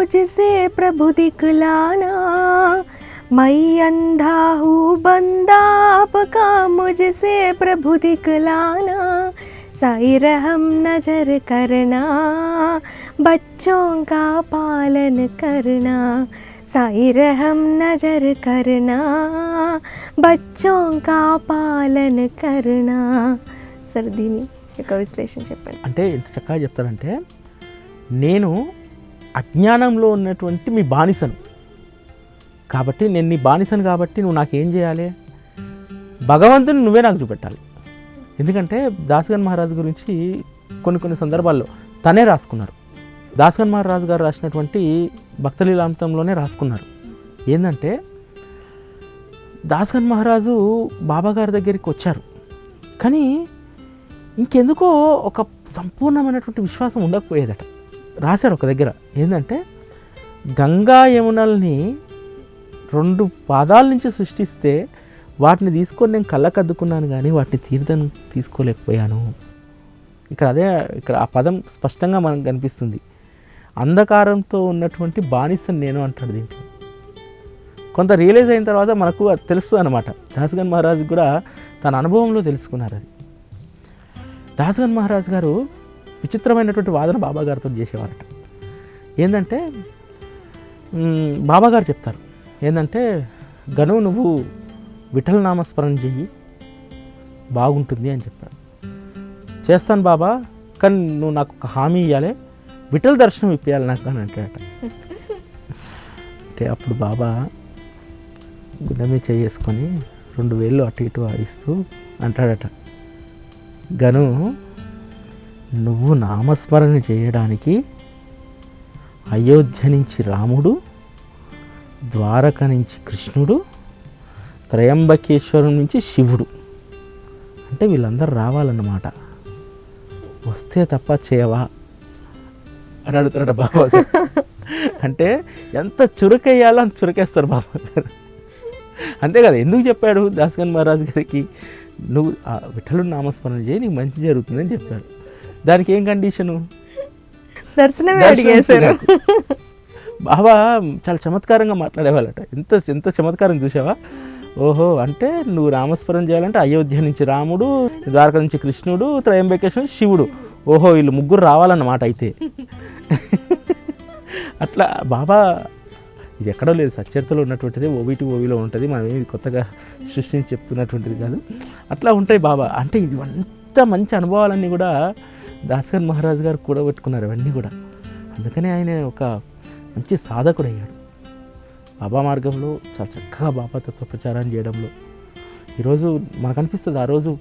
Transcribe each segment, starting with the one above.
मुझसे प्रभु दिखलाना, मैं अंधा हूँ बंदा आपका, मुझसे प्रभु दिखलाना, साई रहम नजर करना, बच्चों का पालन करना, साई रहम नजर करना, बच्चों का पालन करना. సరే దీని యొక్క విశ్లేషణ చెప్పండి. అంటే ఎంత చక్కగా చెప్తారంటే, నేను అజ్ఞానంలో ఉన్నటువంటి మీ బానిసను కాబట్టి, నేను నీ బానిసను కాబట్టి నువ్వు నాకేం చేయాలి, భగవంతుని నువ్వే నాకు చూపెట్టాలి. ఎందుకంటే దాసగన్ మహారాజు గురించి కొన్ని సందర్భాల్లో తనే రాసుకున్నారు. దాసగన్ మహారాజు గారు రాసినటువంటి భక్తలీలామృతంలోనే రాసుకున్నారు. ఏంటంటే దాసగన్ మహారాజు బాబా గారి దగ్గరికి వచ్చారు, కానీ ఇంకెందుకో ఒక సంపూర్ణమైనటువంటి విశ్వాసం ఉండకపోయేదట. రాశారు ఒక దగ్గర, ఏంటంటే గంగా యమునల్ని 2 పాదాల నుంచి సృష్టిస్తే వాటిని తీసుకొని నేను కళ్ళకద్దుకున్నాను, కానీ వాటిని తీర్థం తీసుకోలేకపోయాను. ఇక్కడ ఆ పదం స్పష్టంగా మనకు కనిపిస్తుంది. అంధకారంతో ఉన్నటువంటి బానిసను నేను అంటాడు. దీంట్లో కొంత రియలైజ్ అయిన తర్వాత మనకు అది తెలుస్తుంది అనమాట. దాసగన్ మహారాజు కూడా తన అనుభవంలో తెలుసుకున్నారు అది. దాసగన్ మహారాజు గారు విచిత్రమైనటువంటి వాదన బాబా గారితో చేసేవారట. ఏంటంటే బాబా గారు చెప్తారు, ఏంటంటే గను నువ్వు విఠల నామస్మరణ చెయ్యి, బాగుంటుంది అని చెప్పారు. చేస్తాను బాబా, కానీ నువ్వు నాకు ఒక హామీ ఇవ్వాలి, విఠల దర్శనం ఇప్పించాలి నాకు అని అంటాడట. అంటే అప్పుడు బాబా గుండె మీద చేసుకొని 2 వేళ్ళు అటు ఇటు ఇస్తూ అంటాడట, గను నువ్వు నామస్మరణ చేయడానికి అయోధ్య నుంచి రాముడు, ద్వారక నుంచి కృష్ణుడు, త్రయంబకేశ్వరం నుంచి శివుడు, అంటే వీళ్ళందరూ రావాలన్నమాట. వస్తే తప్ప చేయవా అని అడుగుతాడు బాబా గారు. అంటే ఎంత చురుకయ్యాలో అంత చురుకేస్తారు బాబా గారు. అంతే కదా. ఎందుకు చెప్పాడు దాసగన్ మహారాజు గారికి, నువ్వు విఠలుని నామస్మరణ చేయి, నీకు మంచి జరుగుతుందని చెప్పాడు. దానికి ఏం కండిషను? దర్శనమే అడిగేశారు. బాబా చాలా చమత్కారంగా మాట్లాడేవాళ్ళట. ఎంత చమత్కారం చూసావా? ఓహో, అంటే నువ్వు నామస్మరణ చేయాలంటే అయోధ్య నుంచి రాముడు, ద్వారక నుంచి కృష్ణుడు, త్రయంబకేశ్వరం శివుడు, ఓహో వీళ్ళు 3 రావాలన్నమాట. అయితే అట్లా బాబా ఇది ఎక్కడో లేదు, సచ్చరితలో ఉన్నటువంటిది, ఓవిలో ఉంటుంది, మనం ఏది కొత్తగా సృష్టించి చెప్తున్నటువంటిది కాదు. అట్లా ఉంటాయి బాబా. అంటే ఇవంతా మంచి అనుభవాలన్నీ కూడా దాసగన్ మహారాజు గారు కూడబెట్టుకున్నారు ఇవన్నీ కూడా. అందుకనే ఆయన ఒక మంచి సాధకుడు అయ్యాడు. బాబా మార్గంలో చాలా చక్కగా బాబా తత్వ ప్రచారాన్ని చేయడంలో ఈరోజు మనకు అనిపిస్తుంది, ఆ రోజు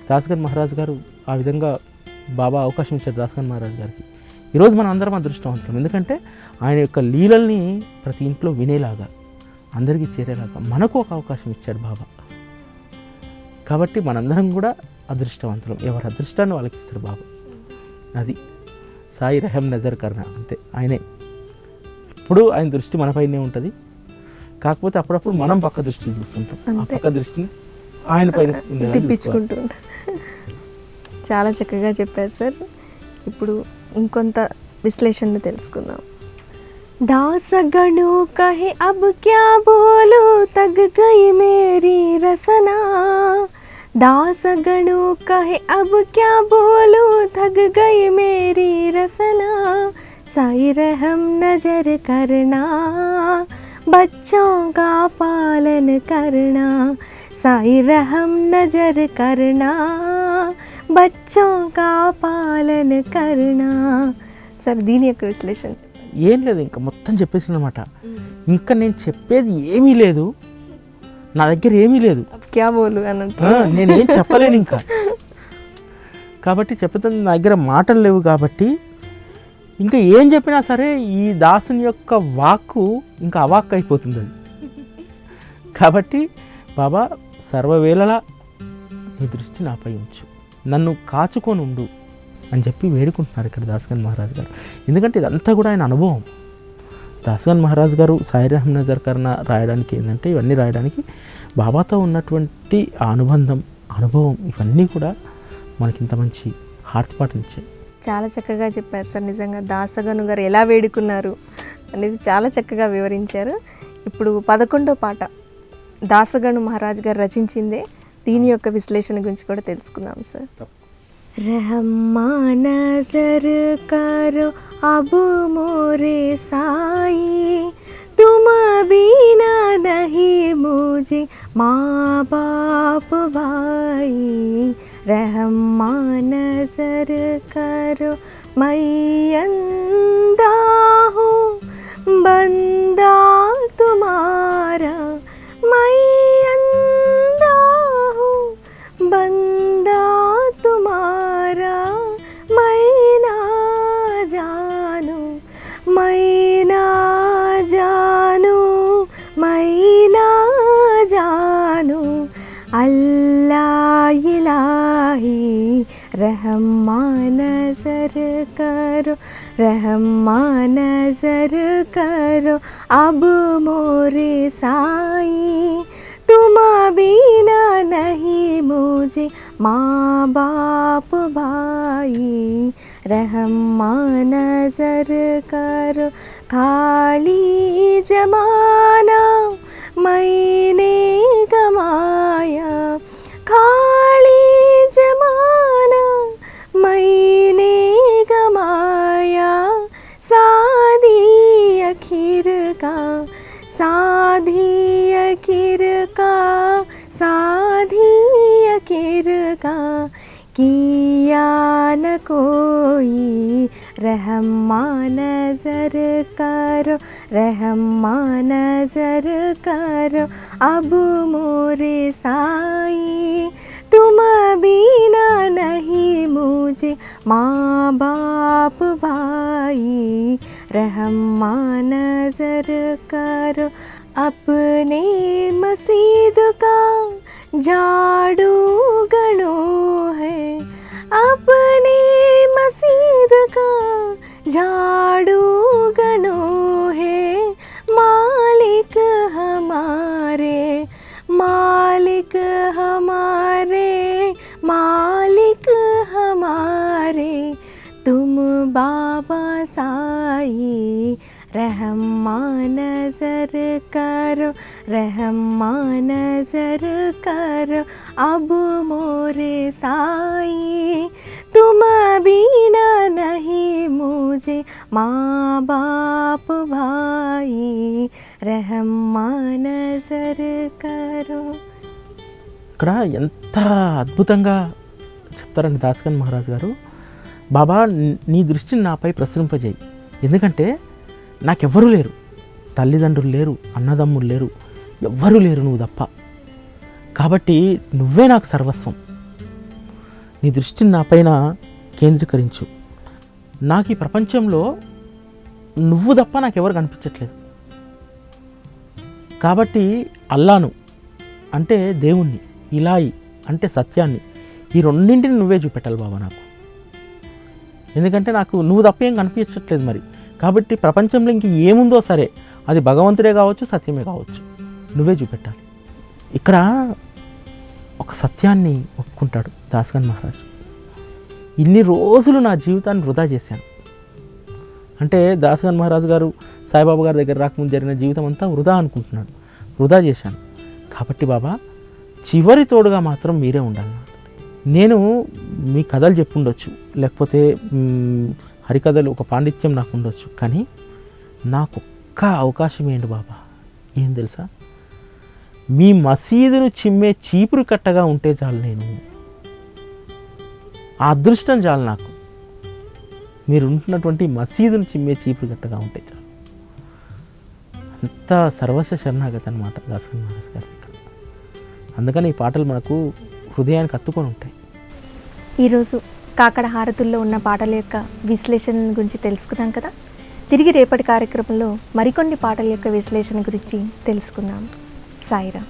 దాసగన్ మహారాజు గారు ఆ విధంగా బాబా అవకాశం ఇచ్చారు దాసగన్ మహారాజు గారికి. ఈరోజు మనం అందరం అదృష్టవంతులం, ఎందుకంటే ఆయన యొక్క లీలల్ని ప్రతి ఇంట్లో వినేలాగా, అందరికీ చేరేలాగా మనకు ఒక అవకాశం ఇచ్చాడు బాబా. కాబట్టి మనందరం కూడా అదృష్టవంతులం. ఎవరి అదృష్టాన్ని వాళ్ళకి ఇస్తాడు బాబా. అది సాయి రెహం నజర్ కర్నా, అంతే. ఆయనే ఇప్పుడు ఆయన దృష్టి మనపైనే ఉంటుంది. కాకపోతే అప్పుడప్పుడు మనం పక్క దృష్టి చూస్తుంటాం, ఆ పక్క దృష్టిని ఆయన పైన తిప్పించుకుంటూ. చాలా చక్కగా చెప్పారు సార్. ఇప్పుడు ఇంకొంత విశ్లేషణ తెలుసుకుందాం. दासगणु कहे अब क्या बोलूं, तग गई मेरी रसना, दासगणु कहे अब क्या बोलूं, थक गई मेरी रसना, साई रहम नजर करना, बच्चों का पालन करना, साई रहम नजर करना, बच्चों का पालन करना. సార్ దీని యొక్క విశ్లేషణ ఏం లేదు, ఇంకా మొత్తం చెప్పేసిన అనమాట. ఇంకా నేను చెప్పేది ఏమీ లేదు, నా దగ్గర ఏమీ లేదు, క్యా బోలు అన్నట్టు నేనేం చెప్పలేను ఇంకా. కాబట్టి చెప్తాను, నా దగ్గర మాటలు లేవు. కాబట్టి ఇంకా ఏం చెప్పినా సరే ఈ దాసుని యొక్క వాక్కు ఇంకా అవాక్కు అయిపోతుంది అది. కాబట్టి బాబా సర్వవేళలా నీ దృష్టి నాపై ఉంచు, నన్ను కాచుకొని ఉండు అని చెప్పి వేడుకుంటున్నారు ఇక్కడ దాసగన్ మహారాజు గారు. ఎందుకంటే ఇదంతా కూడా ఆయన అనుభవం. దాసగన్ మహారాజు గారు సాయి రెహం నజర్ కర్నా రాయడానికి ఏంటంటే, ఇవన్నీ రాయడానికి బాబాతో ఉన్నటువంటి ఆ అనుభవం ఇవన్నీ కూడా మనకి ఇంత మంచి హార్ట్పాటునిచ్చాయి. చాలా చక్కగా చెప్పారు సార్. నిజంగా దాసగను గారు ఎలా వేడుకున్నారు, అనేది చాలా చక్కగా వివరించారు. ఇప్పుడు 11వ పాట దాసగను మహారాజ్ గారు రచించిందే, దీని యొక్క విశ్లేషణ గురించి కూడా తెలుసుకుందాం సార్. रहमा नजर करो अब मोरे साई, तुम बिना नहीं मुझे माँ बाप भाई. रहमा नजर करो मैं अंधा हूँ बंदा तुम्हारा, मैं अंधा हूँ बंदा तुम्हारा, मैं ना जानू मैं ना जानू मैं ना जानू अल्लाह इलाही. रहमा नजर करो रहमा नजर करो अब मोरे साई, तुम बिना नहीं मुझे माँ बाप भाई. रहमा नजर करो खाली जमाना मैंने कमाया, खाली जमाना मैंने कमाया, सादी आखिर का साधी आखिर का साधी आखिर का किया न कोई. रहमा नजर करो रहमा नजर करो अब मोरे साई, तुम बिना नहीं मुझे माँ बाप भाई. रहमा नजर करो अपने मस्जिद का झाड़ू गणो है, अपने मस्जिद का झाड़ू गणो है, मालिक हमारे मालिक हमारे मालिक हमारे तुम बाबा साई. रहमा नजर करो रहमा नजर करो अब मोरे साई, तुम बिना नहीं मुझे माँ बाप भाई. रहमा नजर करो. ఇక్కడ ఎంత అద్భుతంగా చెప్తారండి దాసగన్ మహారాజ్ గారు. బాబా నీ దృష్టిని నాపై ప్రసరింపజేయి, ఎందుకంటే నాకెవ్వరూ లేరు, తల్లిదండ్రులు లేరు, అన్నదమ్ములు లేరు, ఎవ్వరూ లేరు నువ్వు తప్ప. కాబట్టి నువ్వే నాకు సర్వస్వం. నీ దృష్టిని నాపైన కేంద్రీకరించు. నాకు ఈ ప్రపంచంలో నువ్వు తప్ప నాకెవరు కనిపించట్లేదు. కాబట్టి అల్లాను అంటే దేవుణ్ణి, ఇలాయి అంటే సత్యాన్ని, ఈ రెండింటిని నువ్వే చూపెట్టాలి బాబా నాకు. ఎందుకంటే నాకు నువ్వు తప్ప ఏం కనిపించట్లేదు మరి. కాబట్టి ప్రపంచంలో ఇంక ఏముందో సరే, అది భగవంతుడే కావచ్చు, సత్యమే కావచ్చు, నువ్వే చూపెట్టాలి. ఇక్కడ ఒక సత్యాన్ని ఒప్పుకుంటాడు దాసగన్ మహారాజ్. ఇన్ని రోజులు నా జీవితాన్ని వృధా చేశాను అంటే, దాసగన్ మహారాజ్ గారు సాయిబాబా గారి దగ్గర రాకముందు జరిగిన జీవితం అంతా వృధా అనుకుంటున్నాడు. వృధా చేశాను. కాబట్టి బాబా చివరి తోడుగా మాత్రం మీరే ఉండాలి. నేను మీ కథలు చెప్పుండొచ్చు, లేకపోతే హరికథలు ఒక పాండిత్యం నాకు ఉండొచ్చు, కానీ నాకు ఒక్క అవకాశం ఏంటి బాబా, ఏం తెలుసా, మీ మసీదును చిమ్మే చీపురు కట్టగా ఉంటే చాలు. నేను ఆ అదృష్టం చాలు నాకు. మీరు ఉంటున్నటువంటి మసీదును చిమ్మే చీపురు కట్టగా ఉంటే చాలు. అంత సర్వస్వ శరణాగతి అనమాట దాసగన్ మహారాజ్ గారి. అందుకని ఈ పాటలు మనకు హృదయానికి హత్తుకొని ఉంటాయి. ఈరోజు కాకడ హారతుల్లో ఉన్న పాటల యొక్క విశ్లేషణ గురించి తెలుసుకున్నాం కదా. తిరిగి రేపటి కార్యక్రమంలో మరికొన్ని పాటల యొక్క విశ్లేషణ గురించి తెలుసుకుందాం. సాయిరామ్.